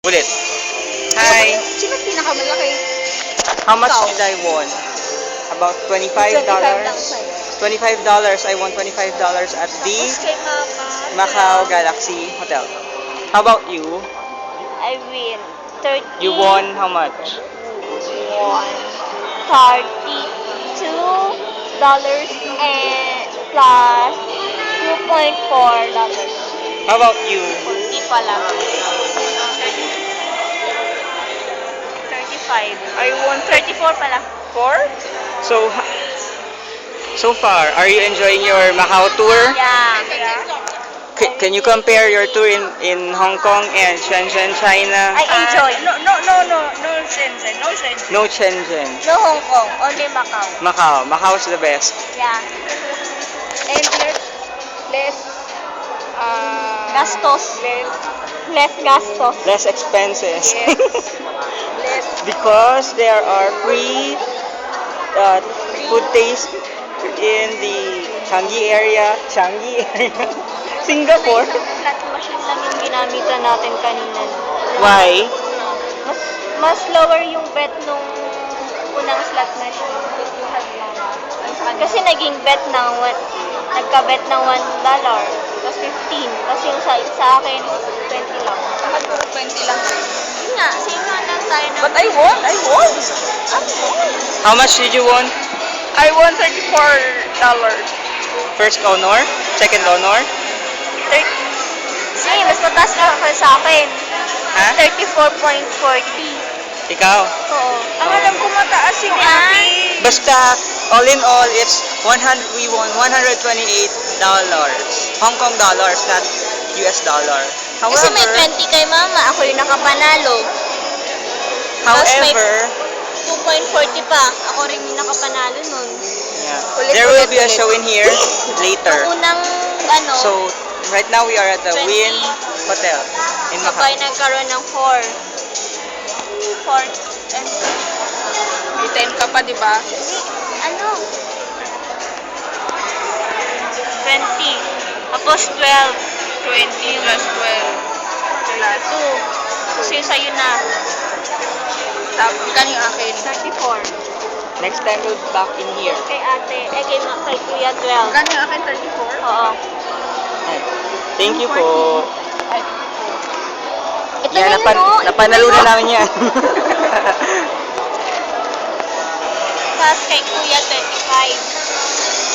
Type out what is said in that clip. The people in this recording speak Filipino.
Ulit. Hi. Sino pinakamalaki? How much Ikaw. did I won? About $25. 25 lang sa'yo. $25. I won $25 at the Tapos kay Mama, Macau Galaxy Hotel. How about you? I win 30. You won how much? Won $32 and plus $2.4. How about you? 40 pala. 35. I won 34 pala. 4? So far, are you enjoying your Macau tour? Yeah. Can you compare your tour in Hong Kong and Shenzhen, China? I enjoy. No Shenzhen, no Shenzhen. No Shenzhen. No Hong Kong, only Macau. Macau. Macau is the best. Yeah. And less Gastos. Less gastos. Less expenses. Yes. less Because there are free food taste in the Changi area. Singapore. Slot machine lang yung ginamitan natin kanina. Why? Mas lower yung bet nung unang slot machine. Kasi naging bet ng nagka-bet ng $1, tapos 15. Tapos yung sa akin, 20 lang. Saka 20 lang. Yun nga, same nga lang tayo ng... But I won. How much did you won? I won $34. First honor? Second honor? Same, mas mataas ka sa akin. Ha? 34.40. Ikaw? Oo. Ang alam ko mataas yung akin. Basta, all in all, it's we won $128. Hong Kong dollars, not US dollar. Kasi may 20 kay mama, ako yung nakapanalo. However, 2.40 pa, ako rin yung nakapanalo nun. yeah, there will be a show in here later. Unang, So, right now we are at the 20. Wynn Hotel in sabay Macau. nagkaroon ng 4 and May 10 ka pa, di ba? ano? 20. Tapos 12. 20 plus 12 plus 2. Kasi sa'yo na. tapos kan yung akin. 34. Next time we'll be back in here. Kay ate, kay kuya 12. Kan yung akin 34. Oo. Thank you po. Ito Yan, na yun, no? napanalo na namin yan. Tapos kay kuya 25.